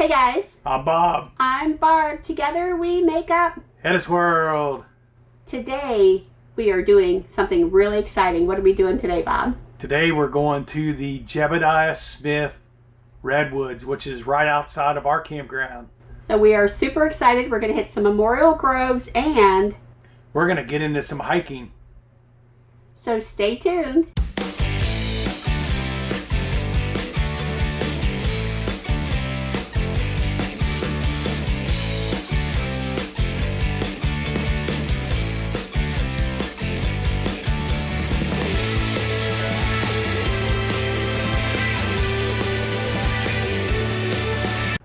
Hey guys. I'm Bob. I'm Barb. Together we make up HetteshWorld. Today we are doing something really exciting. What are we doing today, Bob? Today we're going to the Jedediah Smith Redwoods, which is right outside of our campground. So we are super excited. We're going to hit some memorial groves and we're going to get into some hiking. So stay tuned.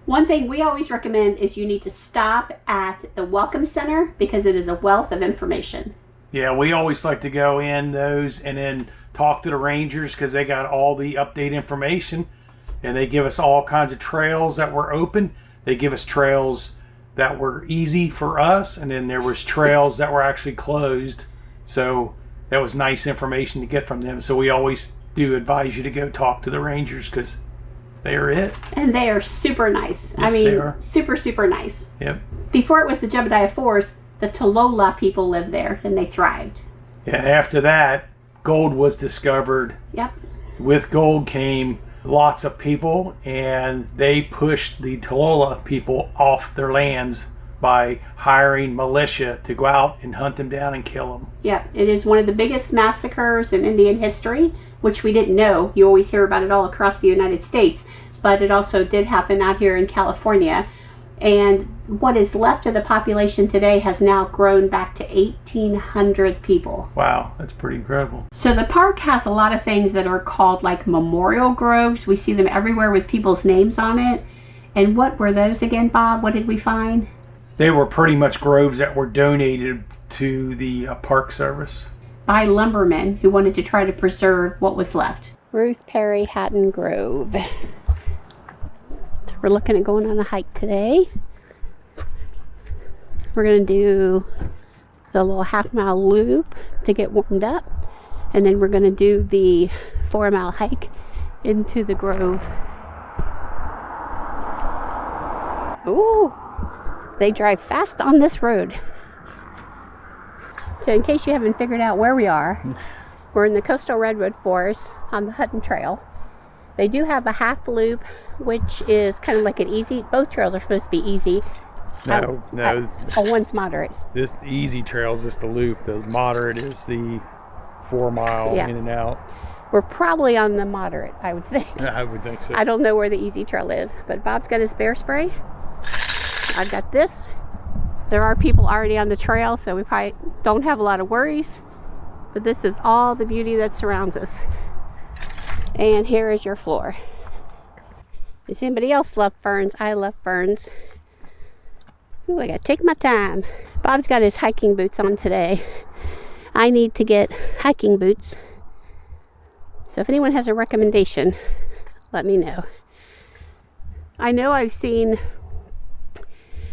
One thing we always recommend is you need to stop at the Welcome Center because it is a wealth of information. Yeah, we always like to go in those and then talk to the rangers because they got all the update information and they give us all kinds of trails that were open. They give us trails that were easy for us, and then there was trails that were actually closed. So that was nice information to get from them. So we always do advise you to go talk to the rangers because they are it. And they are super nice. Yes, I mean, they are. super, super nice. Yep. Before it was the Jedediah Forest, the Tolola people lived there and they thrived. And after that, gold was discovered. Yep. With gold came lots of people, and they pushed the Tolola people off their lands by hiring militia to go out and hunt them down and kill them. Yep. It is one of the biggest massacres in Indian history, which we didn't know. You always hear about it all across the United States, but it also did happen out here in California. And what is left of the population today has now grown back to 1,800 people. Wow, that's pretty incredible. So the park has a lot of things that are called like memorial groves. We see them everywhere with people's names on it. And what were those again, Bob? What did we find? They were pretty much groves that were donated to the Park Service By lumbermen who wanted to try to preserve what was left. Ruth Perry Hatton Grove. We're looking at going on a hike today. We're going to do the little half-mile loop to get warmed up, and then we're going to do the 4-mile hike into the grove. Ooh, they drive fast on this road. So in case you haven't figured out where we are, we're in the coastal redwood forest on the Hutton Trail. They do have a half loop, which is kind of like an easy. Both trails are supposed to be easy. No. Oh, one's moderate. This easy trail is just the loop. The moderate is the 4-mile in and out. We're probably on the moderate, I would think. I would think so. I don't know where the easy trail is, but Bob's got his bear spray. I've got this. There are people already on the trail, so we probably don't have a lot of worries. But this is all the beauty that surrounds us. And here is your floor. Does anybody else love ferns? I love ferns. Ooh, I gotta take my time. Bob's got his hiking boots on today. I need to get hiking boots. So if anyone has a recommendation, let me know. I know I've seen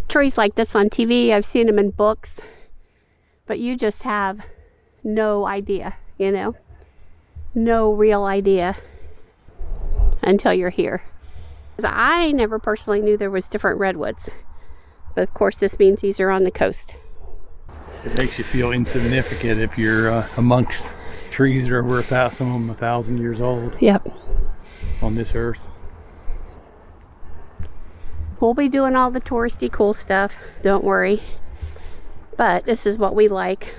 trees like this on TV. I've seen them in books. But you just have no idea, you know? No real idea until you're here. I never personally knew there was different redwoods. But of course this means these are on the coast. It makes you feel insignificant if you're amongst trees that are over some of them 1,000 years old. Yep. On this earth. We'll be doing all the touristy cool stuff, don't worry. But this is what we like.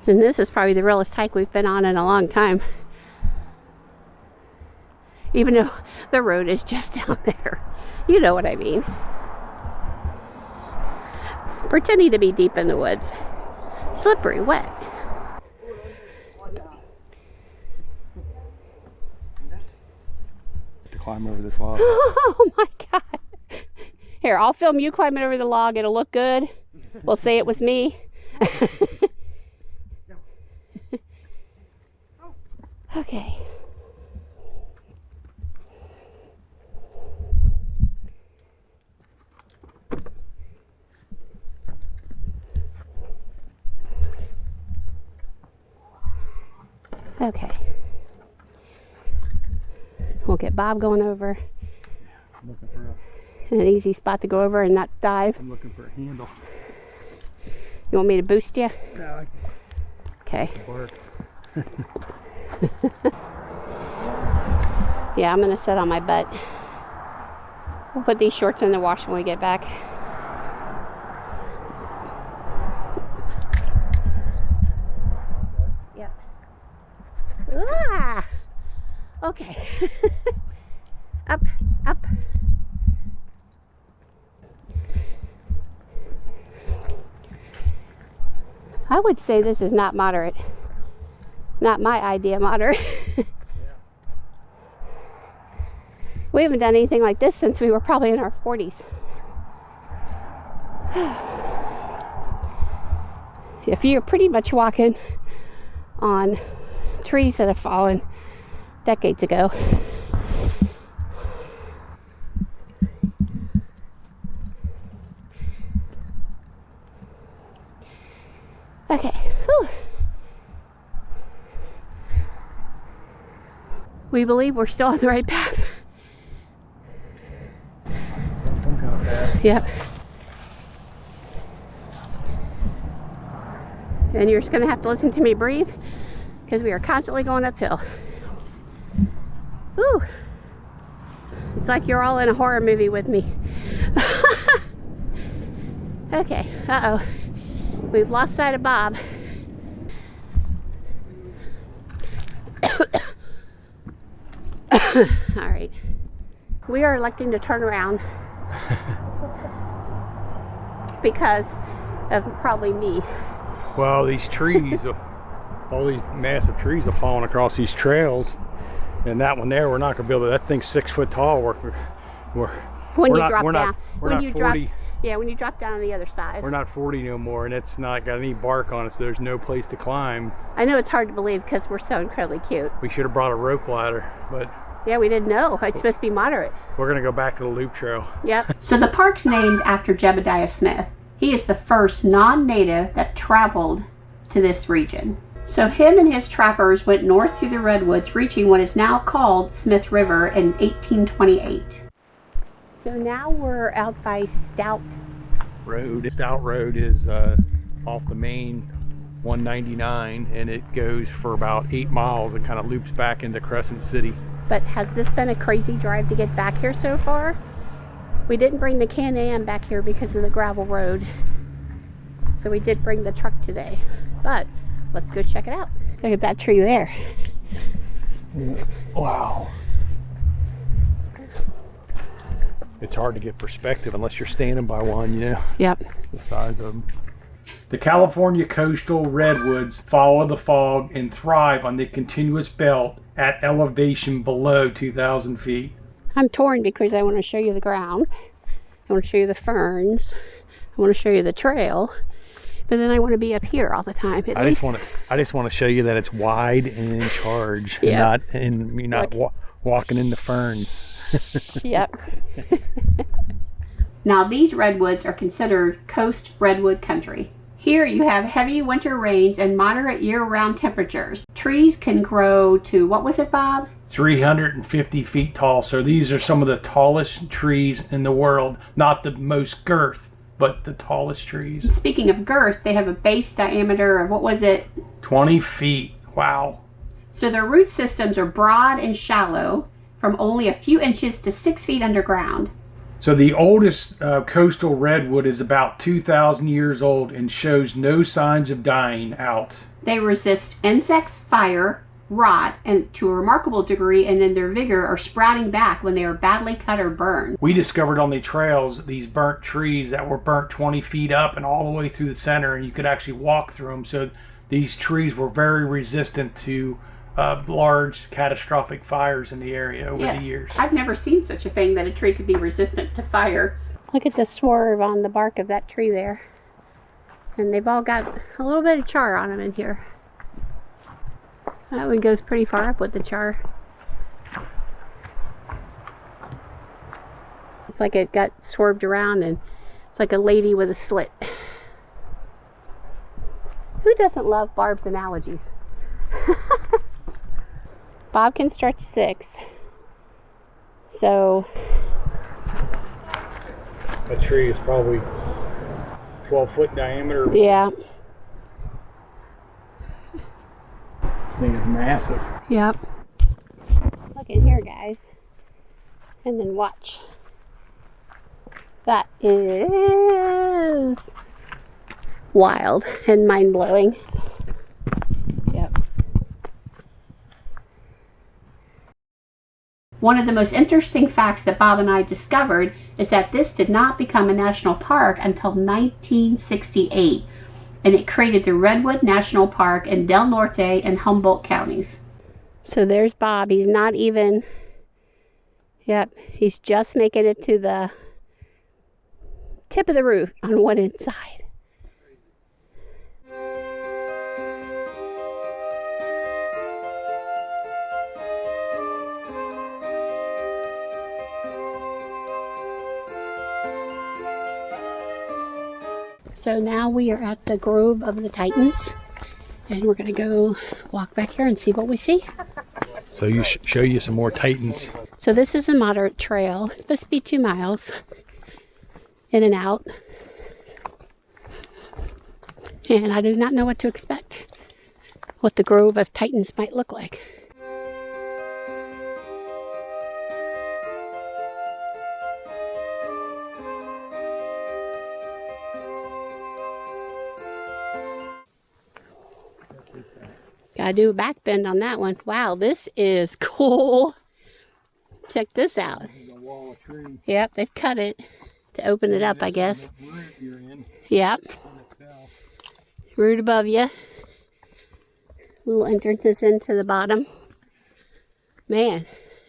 And this is probably the realest hike we've been on in a long time. Even though the road is just down there. You know what I mean. Pretending to be deep in the woods. Slippery, wet. To climb over this log. Oh my God. Here, I'll film you climbing over the log. It'll look good. We'll say it was me. Okay. Okay. We'll get Bob going over. I'm looking for An easy spot to go over and not dive. I'm looking for a handle. You want me to boost you? No, Okay. bark. Yeah, I'm gonna sit on my butt. We'll put these shorts in the wash when we get back. Yep. Ah! Okay. Up, up. I would say this is not moderate. Not my idea moderate. We haven't done anything like this since we were probably in our 40s. If you're pretty much walking on trees that have fallen decades ago. Okay. Whew. We believe we're still on the right path. Some kind of path. Yep. And you're just going to have to listen to me breathe because we are constantly going uphill. Whew. It's like you're all in a horror movie with me. Okay. Uh-oh. We've lost sight of Bob. All right. We are electing to turn around because of probably me. Well, these trees, all these massive trees are falling across these trails, and that one there, we're not gonna be able to. That thing's 6 foot tall. When you drop down. We're not 40. Yeah, when you drop down on the other side. We're not 40 no more, and it's not got any bark on it, so there's no place to climb. I know it's hard to believe because we're so incredibly cute. We should have brought a rope ladder, but yeah, we didn't know. It's supposed to be moderate. we're gonna go back to the loop trail. Yep. So the park's named after Jedediah Smith. He is the first non-native that traveled to this region. So him and his trappers went north through the Redwoods, reaching what is now called Smith River in 1828. So now we're out by Stout Road. Stout Road is off the main 199, and it goes for about 8 miles and kind of loops back into Crescent City. But has this been a crazy drive to get back here so far? We didn't bring the Can-Am back here because of the gravel road. So we did bring the truck today. But let's go check it out. Look at that tree there. Wow. It's hard to get perspective unless you're standing by one, you know. Yep. The size of them. The California coastal redwoods follow the fog and thrive on the continuous belt at elevation below 2,000 feet. I'm torn because I want to show you the ground. I want to show you the ferns. I want to show you the trail. But then I want to be up here all the time. I just want to show you that it's wide and in charge, yep. and you're not walking in the ferns. Yep. Now these redwoods are considered coast redwood country. Here you have heavy winter rains and moderate year-round temperatures. Trees can grow to, what was it, Bob? 350 feet tall. So these are some of the tallest trees in the world. Not the most girth, but the tallest trees. Speaking of girth, they have a base diameter of, what was it? 20 feet. Wow. So their root systems are broad and shallow, from only a few inches to 6 feet underground. So the oldest coastal redwood is about 2,000 years old and shows no signs of dying out. They resist insects, fire, rot, and to a remarkable degree, and in their vigor are sprouting back when they are badly cut or burned. We discovered on the trails these burnt trees that were burnt 20 feet up and all the way through the center, and you could actually walk through them. So these trees were very resistant to large catastrophic fires in the area over the years. I've never seen such a thing, that a tree could be resistant to fire. Look at the swerve on the bark of that tree there. And they've all got a little bit of char on them in here. That one goes pretty far up with the char. It's like it got swerved around, and it's like a lady with a slit. Who doesn't love Barb's analogies? Bob can stretch 6. So That tree is probably 12-foot diameter. yeah. This thing is massive. Yep. Look in here, guys. And then watch. That is wild and mind-blowing. Yep. One of the most interesting facts that Bob and I discovered is that this did not become a national park until 1968. And it created the Redwood National Park in Del Norte and Humboldt counties. So there's Bob. He's not even, yep, he's just making it to the tip of the roof on one inside. So now we are at the Grove of the Titans, and we're going to go walk back here and see what we see. So you show you some more Titans. So this is a moderate trail. It's supposed to be 2 miles in and out. And I do not know what to expect, what the Grove of Titans might look like. Gotta do a back bend on that one. Wow, this is cool. Check this out. Yep, they've cut it to open it up, I guess. Yep. Root above you. Little entrances into the bottom. Man,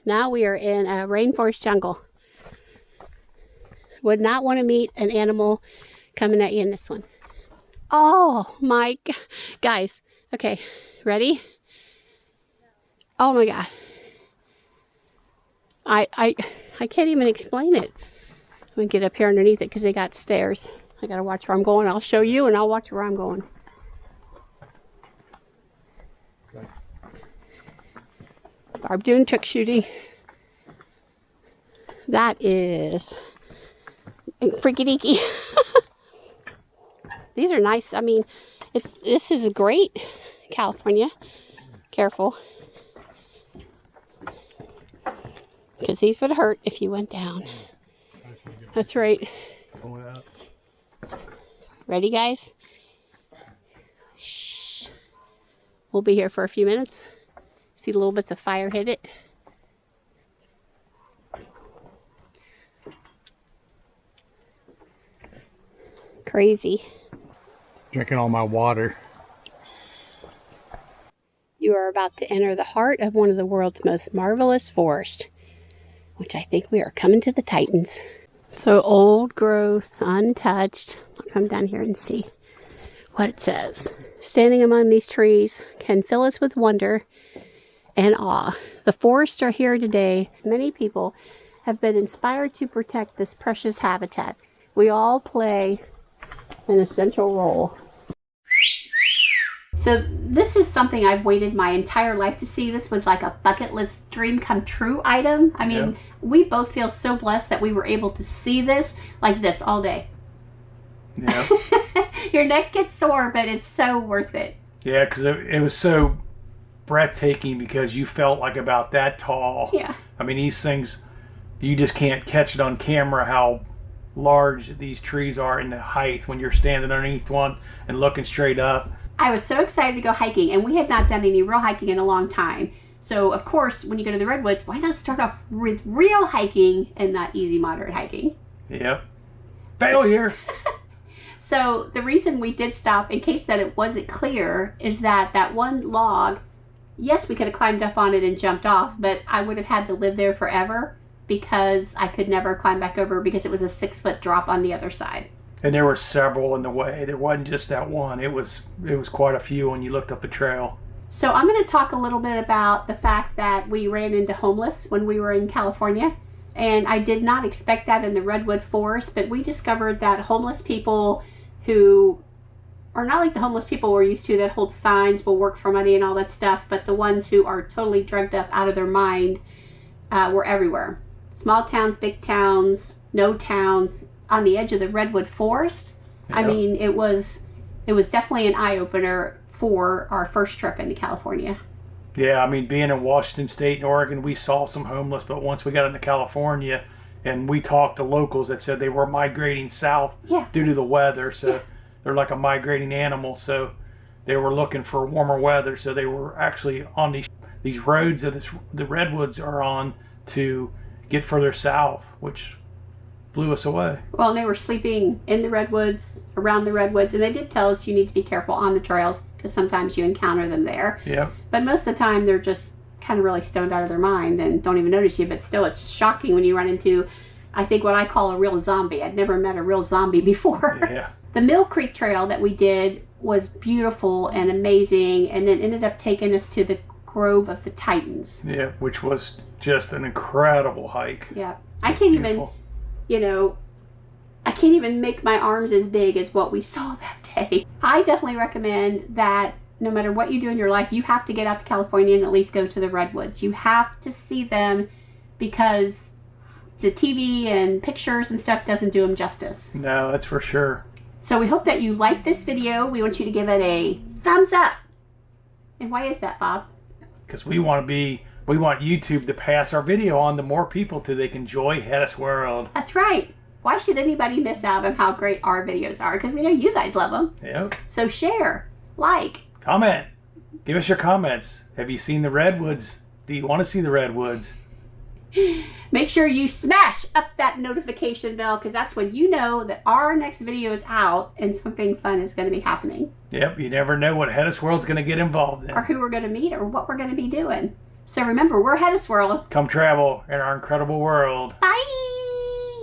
now we are in a rainforest jungle. Would not want to meet an animal coming at you in this one. Oh my God. Guys, okay. Ready? Oh my God. I can't even explain it. I'm gonna get up here underneath it because they got stairs. I gotta watch where I'm going. I'll show you and I'll watch where I'm going. Barb doing trick shooting. That is freaky deaky. These are nice. I mean, this is great. California. Careful. Because these would hurt if you went down. That's right. Ready, guys? Shh. We'll be here for a few minutes. See the little bits of fire hit it. Crazy. Drinking all my water. You are about to enter the heart of one of the world's most marvelous forests, which I think we are coming to the Titans. So old growth, untouched. I'll come down here and see what it says. Standing among these trees can fill us with wonder and awe. The forests are here today. Many people have been inspired to protect this precious habitat. We all play an essential role. So this is something I've waited my entire life to see. This was like a bucket list dream come true item. I mean, we both feel so blessed that we were able to see this like this all day. Yeah. Your neck gets sore, but it's so worth it. Yeah, because it was so breathtaking because you felt like about that tall. Yeah. I mean, these things, you just can't catch it on camera how large these trees are in the height when you're standing underneath one and looking straight up. I was so excited to go hiking, and we had not done any real hiking in a long time. So, of course, when you go to the Redwoods, why not start off with real hiking and not easy, moderate hiking? Yep. Failure! So, the reason we did stop, in case that it wasn't clear, is that that one log, yes, we could have climbed up on it and jumped off, but I would have had to live there forever because I could never climb back over because it was a 6-foot drop on the other side. And there were several in the way. There wasn't just that one. It was quite a few when you looked up the trail. So I'm going to talk a little bit about the fact that we ran into homeless when we were in California. And I did not expect that in the Redwood Forest, but we discovered that homeless people who are not like the homeless people we're used to that hold signs, will work for money and all that stuff, but the ones who are totally drugged up out of their mind were everywhere. small towns, big towns, no towns, on the edge of the Redwood forest. Yep. I mean, it was definitely an eye-opener for our first trip into California. Yeah, I mean, being in Washington State and Oregon, we saw some homeless, but once we got into California and we talked to locals that said they were migrating south due to the weather, so they're like a migrating animal, so they were looking for warmer weather, so they were actually on these roads that the Redwoods are on to get further south, which blew us away. Well, and they were sleeping in the Redwoods, around the Redwoods, and they did tell us you need to be careful on the trails because sometimes you encounter them there. Yeah. But most of the time they're just kind of really stoned out of their mind and don't even notice you, but still it's shocking when you run into, I think, what I call a real zombie. I'd never met a real zombie before. Yeah. The Mill Creek Trail that we did was beautiful and amazing, and then ended up taking us to the Grove of the Titans. Yeah, which was just an incredible hike. Yeah. I can't even, I can't even make my arms as big as what we saw that day. I definitely recommend that no matter what you do in your life, you have to get out to California and at least go to the Redwoods. You have to see them because the TV and pictures and stuff doesn't do them justice. No, that's for sure. So we hope that you like this video. We want you to give it a thumbs up. And why is that, Bob? Because we want YouTube to pass our video on to more people so they can enjoy HetteshWorld. That's right. Why should anybody miss out on how great our videos are? Because we know you guys love them. Yep. So share, like, comment. Give us your comments. Have you seen the Redwoods? Do you want to see the Redwoods? Make sure you smash up that notification bell because that's when you know that our next video is out and something fun is going to be happening. Yep, you never know what HetteshWorld's going to get involved in. Or who we're going to meet or what we're going to be doing. So remember, we're HetteshWorld. Come travel in our incredible world. Bye!